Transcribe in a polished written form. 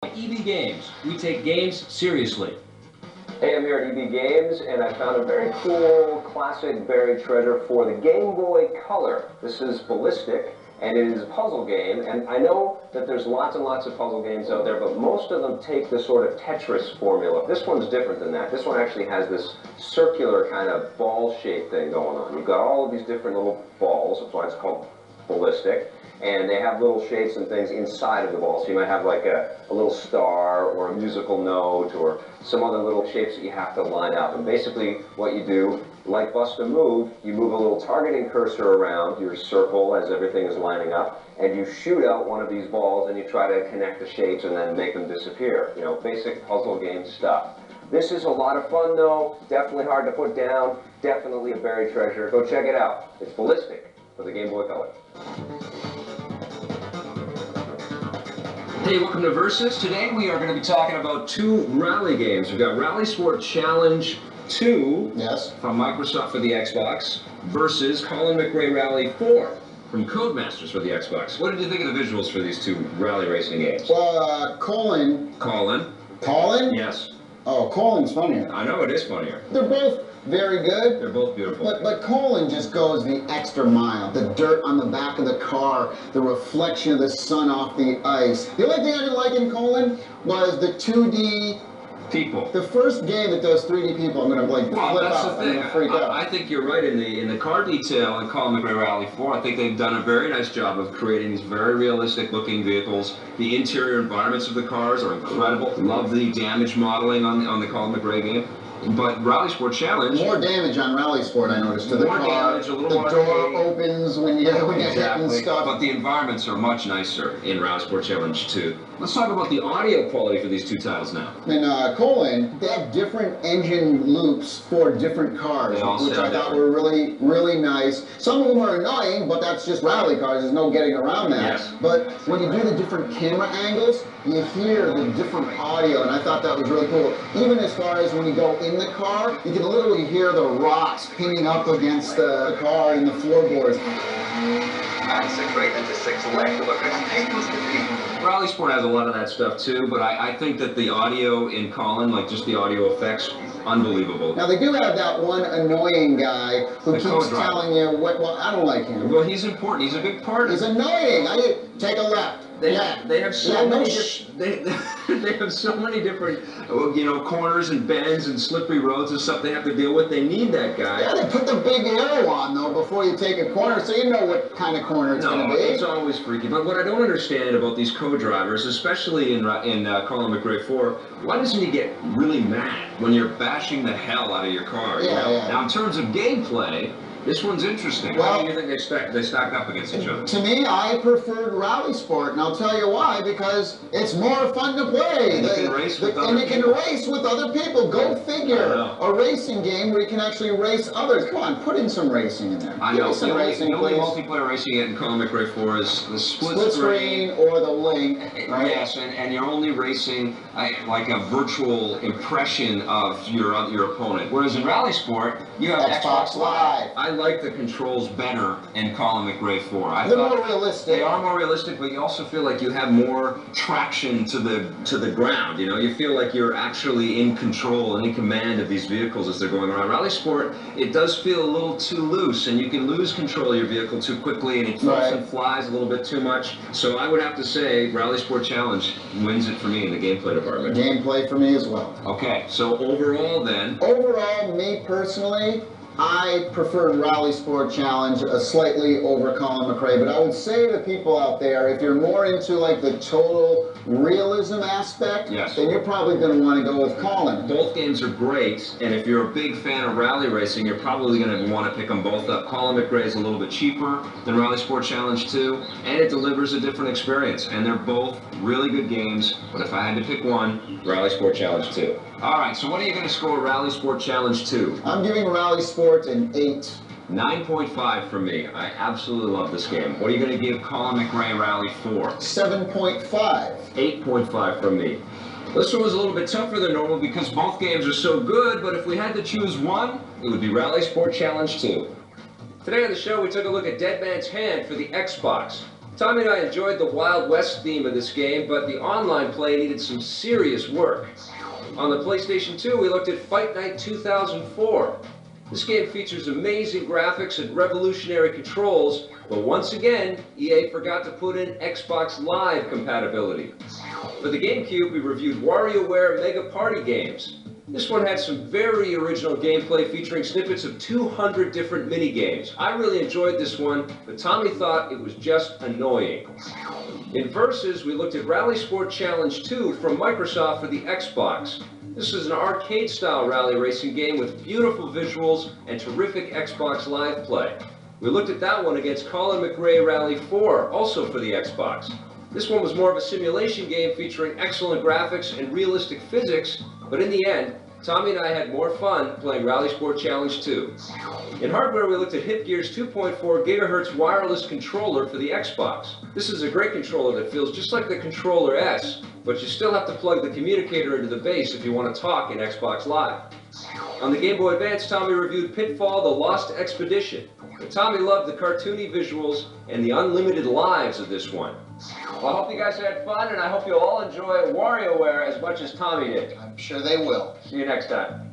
EB Games. We take games seriously. Hey, I'm here at EB Games, and I found a very cool classic buried treasure for the Game Boy Color. This is Ballistic, and it is a puzzle game, and I know that there's lots and lots of puzzle games out there, but most of them take the sort of Tetris formula. This one's different than that. This one actually has this circular kind of ball-shaped thing going on. You've got all of these different little balls, that's why it's called Ballistic. And they have little shapes and things inside of the ball. So you might have like a little star or a musical note or some other little shapes that you have to line up. And basically what you do, like Bust a Move, you move a little targeting cursor around your circle as everything is lining up, and you shoot out one of these balls and you try to connect the shapes and then make them disappear. You know, basic puzzle game stuff. This is a lot of fun though, definitely hard to put down, definitely a buried treasure. Go check it out. It's Ballistic for the Game Boy Color. Hey, welcome to Versus. Today we are going to be talking about two rally games. We've got RalliSport Challenge 2 from Microsoft for the Xbox versus Colin McRae Rally 4 from Codemasters for the Xbox. What did you think of the visuals for these two rally racing games? Well, Colin? Yes. Oh, Colin's funnier. I know, it is funnier. They're both very good. They're both beautiful. But Colin just goes the extra mile. The dirt on the back of the car, the reflection of the sun off the ice. The only thing I didn't like in Colin was the 2D people. The first game that does 3D people, I'm going to like flip out. I'm going to freak out. I think you're right in the car detail in Colin McRae Rally 4. I think they've done a very nice job of creating these very realistic looking vehicles. The interior environments of the cars are incredible. Love the damage modeling on the Colin McRae game. But RalliSport Challenge... More damage on RalliSport, I noticed, to the car. More damage, a little more... The door opens when you're hitting stuff. But the environments are much nicer in RalliSport Challenge 2. Let's talk about the audio quality for these two titles now. In Colin, they have different engine loops for different cars, which I thought were really, really nice. Some of them are annoying, but that's just rally cars. There's no getting around that. Yes. But when you do the different camera angles, you hear the different audio, and I thought that was really cool. Even as far as when you go in the car, you can literally hear the rocks pinging up against the car and the floorboards. RalliSport has a lot of that stuff too, but I think that the audio in Colin, like just the audio effects, unbelievable. Now they do have that one annoying guy who keeps telling you what. Well, I don't like him. Well, he's important. He's a big part. He's annoying. Take a left. They have so many. They have so many different, corners and bends and slippery roads and stuff they have to deal with. They need that guy. Yeah, they put the big arrow on though before you take a corner, so you know what kind of corner it's going to be. It's always freaky. But what I don't understand about these co-drivers, especially in Colin McRae 4, why doesn't he get really mad when you're bashing the hell out of your car? Yeah. Now, in terms of gameplay, this one's interesting. Well, how do you think they stack up against each other? To me, I preferred RalliSport, and I'll tell you why. Because it's more fun to play. And you can race with other people. Go figure. A racing game where you can actually race others. Come on, put in some racing in there. I know. The only multiplayer racing you get in Colin McRae 4 is the split screen or the link. Right? Yes, and you're only racing like a virtual impression of your opponent. Whereas in RalliSport, you have Xbox Live. I like the controls better in Colin McRae 4. They're more realistic. They are more realistic, but you also feel like you have more traction to the ground. You feel like you're actually in control and in command of these vehicles as they're going around. RalliSport, it does feel a little too loose, and you can lose control of your vehicle too quickly, and it flips and flies a little bit too much. So I would have to say RalliSport Challenge wins it for me in the gameplay department. Gameplay for me as well. Okay, so overall then? Overall, me personally, I preferred RalliSport Challenge slightly over Colin McRae, but I would say to people out there, if you're more into like the total realism aspect, then you're probably going to want to go with Colin. Both games are great, and if you're a big fan of rally racing, you're probably going to want to pick them both up. Colin McRae is a little bit cheaper than RalliSport Challenge 2, and it delivers a different experience, and they're both really good games, but if I had to pick one, RalliSport Challenge 2. All right, so what are you going to score RalliSport Challenge 2? I'm giving RalliSport an 8. 9.5 for me. I absolutely love this game. What are you going to give Colin McRae Rally 4? 7.5. 8.5 from me. This one was a little bit tougher than normal because both games are so good, but if we had to choose one, it would be RalliSport Challenge 2. Today on the show, we took a look at Dead Man's Hand for the Xbox. Tommy and I enjoyed the Wild West theme of this game, but the online play needed some serious work. On the PlayStation 2, we looked at Fight Night 2004. This game features amazing graphics and revolutionary controls, but once again, EA forgot to put in Xbox Live compatibility. For the GameCube, we reviewed WarioWare Mega Party games. This one had some very original gameplay featuring snippets of 200 different mini-games. I really enjoyed this one, but Tommy thought it was just annoying. In Versus, we looked at RalliSport Challenge 2 from Microsoft for the Xbox. This is an arcade-style rally racing game with beautiful visuals and terrific Xbox Live play. We looked at that one against Colin McRae Rally 4, also for the Xbox. This one was more of a simulation game featuring excellent graphics and realistic physics, but in the end, Tommy and I had more fun playing RalliSport Challenge 2. In hardware, we looked at HipGear's 2.4 GHz wireless controller for the Xbox. This is a great controller that feels just like the Controller S, but you still have to plug the communicator into the base if you want to talk in Xbox Live. On the Game Boy Advance, Tommy reviewed Pitfall: The Lost Expedition. But Tommy loved the cartoony visuals and the unlimited lives of this one. Well, I hope you guys had fun, and I hope you all enjoy WarioWare as much as Tommy did. I'm sure they will. See you next time.